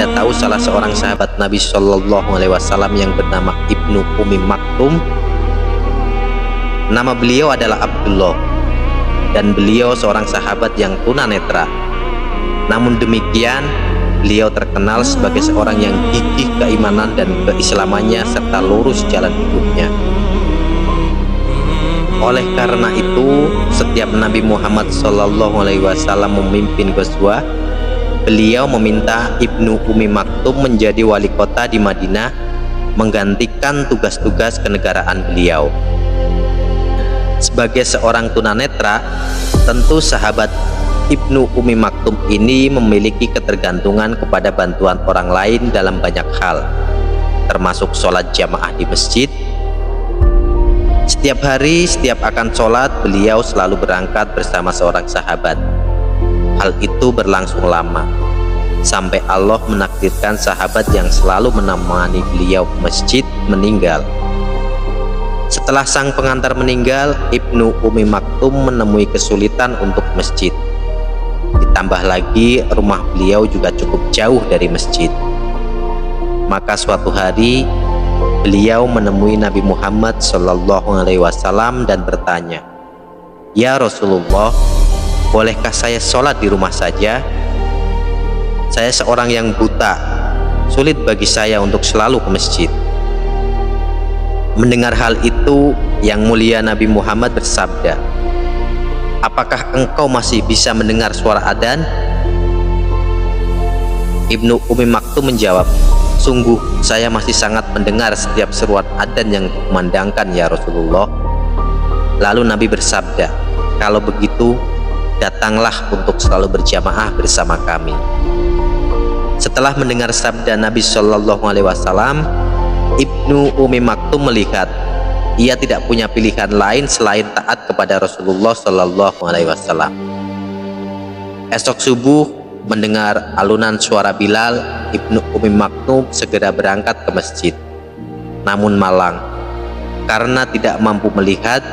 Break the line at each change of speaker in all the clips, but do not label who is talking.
Anda tahu salah seorang sahabat Nabi Shallallahu Alaihi Wasallam yang bernama Ibnu Umi Maktum? Nama beliau adalah Abdullah, dan beliau seorang sahabat yang tunanetra. Namun demikian, beliau terkenal sebagai seorang yang gigih keimanan dan keislamannya serta lurus jalan hidupnya. Oleh karena itu, setiap Nabi Muhammad Shallallahu Alaihi Wasallam memimpin ghazwah, beliau meminta Ibnu Umi Maktum menjadi wali kota di Madinah, menggantikan tugas-tugas kenegaraan beliau. Sebagai seorang tunanetra, tentu sahabat Ibnu Umi Maktum ini memiliki ketergantungan kepada bantuan orang lain dalam banyak hal, termasuk sholat jamaah di masjid. Setiap hari, setiap akan sholat, beliau selalu berangkat bersama seorang sahabat. Hal itu berlangsung lama, sampai Allah menakdirkan sahabat yang selalu menemani beliau ke masjid meninggal. Setelah sang pengantar meninggal, Ibnu Umi Maktum menemui kesulitan untuk masjid. Ditambah lagi rumah beliau juga cukup jauh dari masjid. Maka suatu hari beliau menemui Nabi Muhammad Shallallahu Alaihi Wasallam dan bertanya, "Ya Rasulullah, bolehkah saya sholat di rumah saja? Saya seorang yang buta, sulit bagi saya untuk selalu ke masjid." Mendengar hal itu, yang mulia Nabi Muhammad bersabda, "Apakah engkau masih bisa mendengar suara adzan?" Ibnu Umi Maktum menjawab, "Sungguh saya masih sangat mendengar setiap seruan adzan yang dikumandangkan ya Rasulullah." Lalu Nabi bersabda, "Kalau begitu, datanglah untuk selalu berjamaah bersama kami." Setelah mendengar sabda Nabi Shallallahu Alaihi Wasallam, Ibnu Umi Maktum melihat ia tidak punya pilihan lain selain taat kepada Rasulullah Shallallahu Alaihi Wasallam. Esok subuh, mendengar alunan suara Bilal, Ibnu Umi Maktum segera berangkat ke masjid. Namun malang, karena tidak mampu melihat,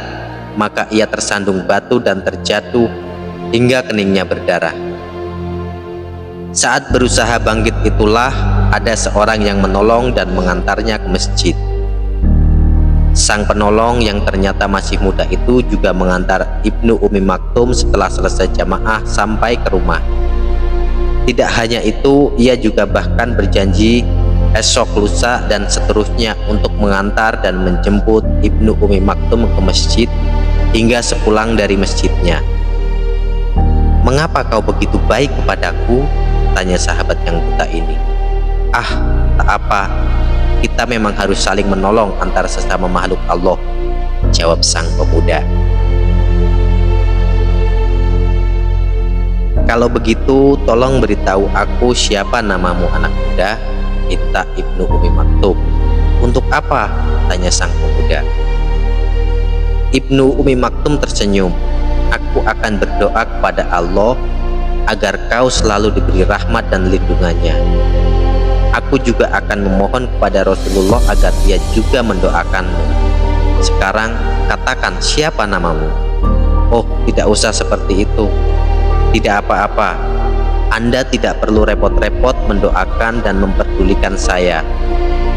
maka ia tersandung batu dan terjatuh hingga keningnya berdarah. Saat berusaha bangkit itulah ada seorang yang menolong dan mengantarnya ke masjid. Sang penolong yang ternyata masih muda itu juga mengantar Ibnu Umi Maktum setelah selesai jamaah sampai ke rumah. Tidak hanya itu, ia juga bahkan berjanji esok, lusa, dan seterusnya untuk mengantar dan menjemput Ibnu Umi Maktum ke masjid hingga sepulang dari masjidnya. "Mengapa kau begitu baik kepadaku?" tanya sahabat yang buta ini. "Ah, tak apa, kita memang harus saling menolong antara sesama makhluk Allah," jawab sang pemuda. "Kalau begitu, tolong beritahu aku siapa namamu anak muda," minta Ibnu Umi Maktum. "Untuk apa?" tanya sang pemuda. Ibnu Umi Maktum tersenyum. "Aku akan berdoa kepada Allah agar kau selalu diberi rahmat dan lindungannya. Aku juga akan memohon kepada Rasulullah agar ia juga mendoakanmu. Sekarang katakan siapa namamu?" "Oh, tidak usah seperti itu. Tidak apa-apa. Anda tidak perlu repot-repot mendoakan dan memperdulikan saya.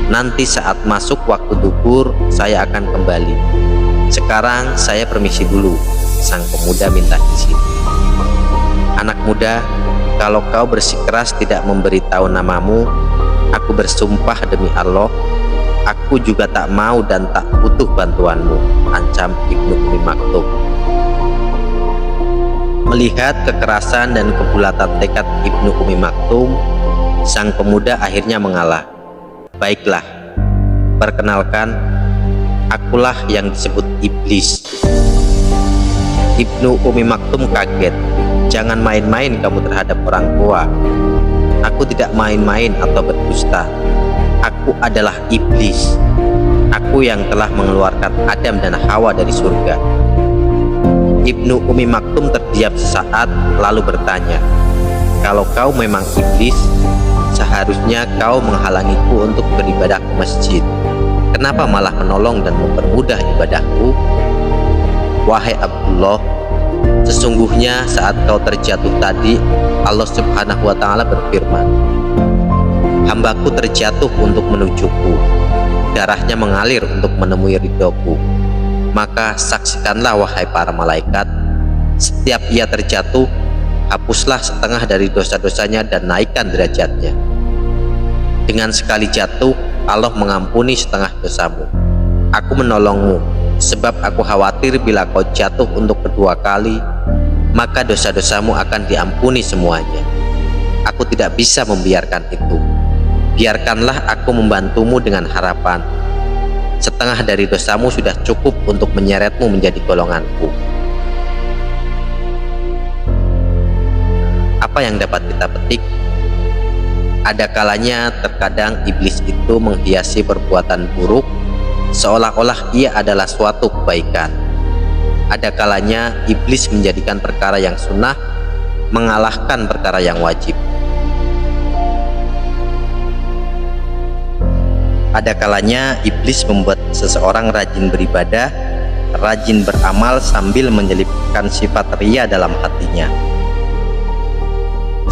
Nanti saat masuk waktu duhur, saya akan kembali. Sekarang saya permisi dulu," sang pemuda minta izin. "Anak muda, kalau kau bersikeras tidak memberitahu namamu, aku bersumpah demi Allah, aku juga tak mau dan tak butuh bantuanmu," ancam Ibnu Umi Maktum. Melihat kekerasan dan kebulatan tekad Ibnu Umi Maktum, sang pemuda akhirnya mengalah. "Baiklah, perkenalkan, akulah yang disebut iblis." Ibnu Umi Maktum kaget. "Jangan main-main kamu terhadap orang tua." "Aku tidak main-main atau berdusta. Aku adalah iblis. Aku yang telah mengeluarkan Adam dan Hawa dari surga." Ibnu Umi Maktum terdiam sesaat lalu bertanya, "Kalau kau memang iblis, seharusnya kau menghalangiku untuk beribadah ke masjid. Kenapa malah menolong dan mempermudah ibadahku?" "Wahai Abdullah, sesungguhnya saat kau terjatuh tadi, Allah Subhanahu wa Ta'ala berfirman, hambaku terjatuh untuk menujuku, darahnya mengalir untuk menemui ridhoku. Maka saksikanlah wahai para malaikat, setiap ia terjatuh, hapuslah setengah dari dosa-dosanya dan naikkan derajatnya. Dengan sekali jatuh, Allah mengampuni setengah dosamu. Aku menolongmu, sebab aku khawatir bila kau jatuh untuk kedua kali, maka dosa-dosamu akan diampuni semuanya. Aku tidak bisa membiarkan itu. Biarkanlah aku membantumu dengan harapan. Setengah dari dosamu sudah cukup untuk menyeretmu menjadi golonganku. Apa yang dapat kita petik? Ada kalanya terkadang iblis itu menghiasi perbuatan buruk seolah-olah ia adalah suatu kebaikan. Ada kalanya iblis menjadikan perkara yang sunnah mengalahkan perkara yang wajib. Ada kalanya iblis membuat seseorang rajin beribadah, rajin beramal sambil menyelipkan sifat ria dalam hatinya,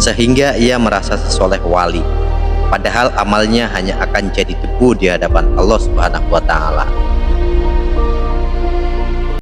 sehingga ia merasa sesoleh wali, padahal amalnya hanya akan jadi debu di hadapan Allah Subhanahu wa Ta'ala.